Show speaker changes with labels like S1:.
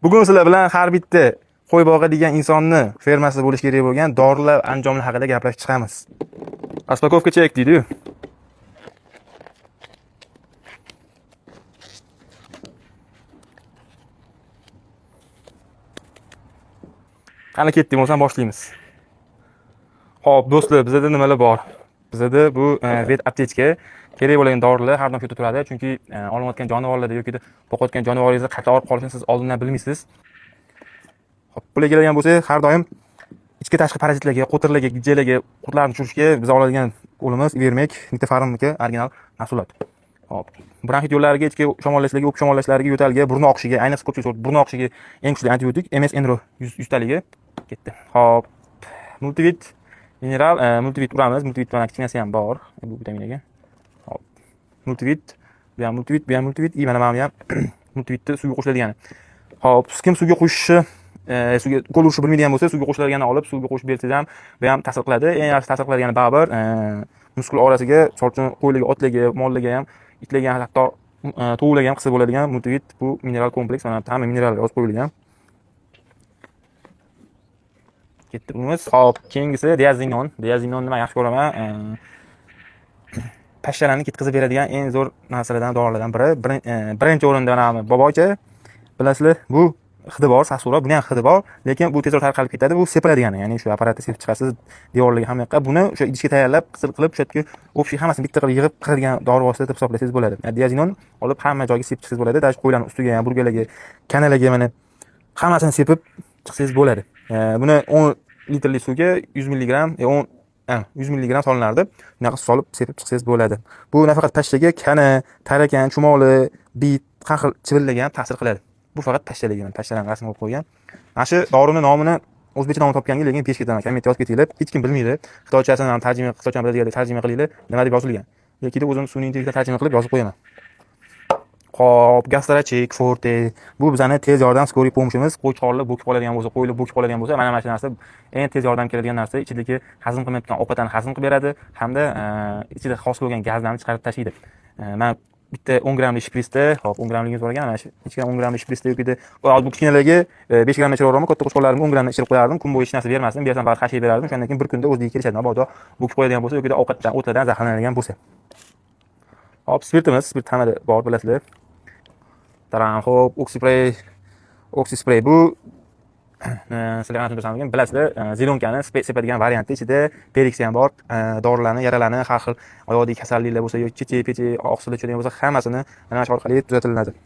S1: Bugun sizlar bilan har bitta qo'y boqadigan insonni fermasida bo'lish kerak bo'lgan dorilar anjomlar haqida gaplashib chiqamiz. Raspakovka chek deydi-yu. Qani ketdik bo'lsa boshlaymiz. Xo'p, do'stlar, bizda nimalar bor? Bizda bu vet aptechka kerak bo'lgan dorilar har doim shu yerda turadi, chunki olinayotgan jonivorlarda yoki boqayotgan jonivoringizda qattiq og'riq qolishini siz oldindan bilmaysiz. Xo'p, bular keladigan bo'lsa, har doim ichki tashqi parazitlarga, qo'tirlarga, gijjalarga, qurtlarni tushirishga biz oladigan qo'limiz Ivermek Nitafarmniki original mahsulot. Hop. Bronxit yo'llariga, ichki shamollashlarga, o'pka shamollashlarga, yo'talga, burun oqishiga, ayniqsa ko'pchilik sort burun oqishiga eng kuchli antibiotik MS Enro 100 taligi ketdi. Hop. Multivit mineral, multivit uramiz. Multivit bilan kichkinasi ham bor bu vitaminaga. Hop. Multivit, bu ham multivit, bu ham multivit, mana bu ham multivitni suvga qo'shiladigan. Hop, kim suvga qo'shishi suvga qo'l urishi bilmaydigan bo'lsa, suvga qo'shiladiganini olib, suvga qo'shib bersangiz ham bu ham ta'sir qiladi. Eng yaxshi ta'sir qiladigani baribir muskul orasiga, so'lchun qo'ylarga, otlarga, mollarga ham, itlarga ham, hatto tovuqlarga ham qilsa bo'ladigan multivit bu mineral kompleks, mana hamma minerallar yozib qo'yilgan. Ketdi bunimiz. Hop, keyingisi diazinon. Diazinon nima yaxshi ko'raman? Pashshalarni ketkazib beradigan eng zo'r narsalardan, dorilardan biri. Birinchi o'rinda mana bobocha. Bilasizlar, bu hidi bor, sasura, buni ham hidi bor, lekin bu tezroq tarqalib ketadi. Bu sepiladigani, ya'ni shu apparatni sepib chiqasiz devorlarga hamma yoqqa. Buni o'sha idishga tayyorlab, qisib qilib, o'sha yerga o'pishga hammasini bitta qilib yig'ib qiradigan dori vosita deb hisoblasangiz bo'ladi. Diazinon olib hamma joyga sepib chiqsangiz bo'ladi. Dash qo'ylarning ustiga ham, burgalarga, kanalarga mana hammasini sepib chiqsangiz bo'ladi. Buni 10 litrli suvga 100 mg, 100 mg solinardi. Bunaqa solib sepib chiqsangiz bo'ladi. Bu nafaqat pashshaga, kana, tarakan, chumoli, bit, qahil, chivillarga ham ta'sir qiladi. Bu faqat pashshalarga, pashshalarning rasmini qo'yib qo'ygan. Mana shu dorini nomini o'zbekcha nomini topganga, lekin peshga ketaman. Kommentga yozib ketinglar. Hech kim bilmaydi. Xitoychasini ham tarjima, xitoychani biladiganlar tarjima qilinglar. Nima deb yozilgan. Lekin o'zim sun'iy intellekt tarjima qilib yozib qo'yaman. Hop, gastrachek, forte. Bu bizani tez yordam skoriy pomishimiz. Qo'ychqorlar bo'kib qoladigan bo'lsa, qo'ylar bo'kib qoladigan bo'lsa, mana shu narsa eng tez yordam keladigan narsa. Ichidagi hazm qilmayotgan ovqatlarni hazm qilib beradi hamda ichida hosil bo'lgan gazlarni chiqarib tashlaydi. Men bitta 10 grammli shpritsda, hop 10 grammligingiz bor ekan, mana shu ichgan 10 grammli shpritsda yo'qida, bu kichkinalarga 5 grammdan ichirib yuboraman, katta qo'shqonlarimga 10 grammdan ichirib qo'yardim. Kun bo'yi hech narsa bermasdim, bersam faqat qashib berardim. Shundan keyin bir kunda o'ziga kelishadi. Mabodo bo'kib qo'yadigan bo'lsa, yo'qida ovqatdan, o'tlardan zaharlanadigan bo'lsa. Hop, spirtimiz, spirt hamada bor, bilasizlar. Taran, hop, oksispray bu sizlarga tushuntirsam ekan, bilasizlar, zelonkani sepadigan varianti, ichida periksi ham bor, dorilarni, yaralarni, har xil oyog'dagi kasalliklar bo'lsa, yoki cheche, peche, oqsillar bo'lsa, hammasini mana shu orqali tuzatilinadi.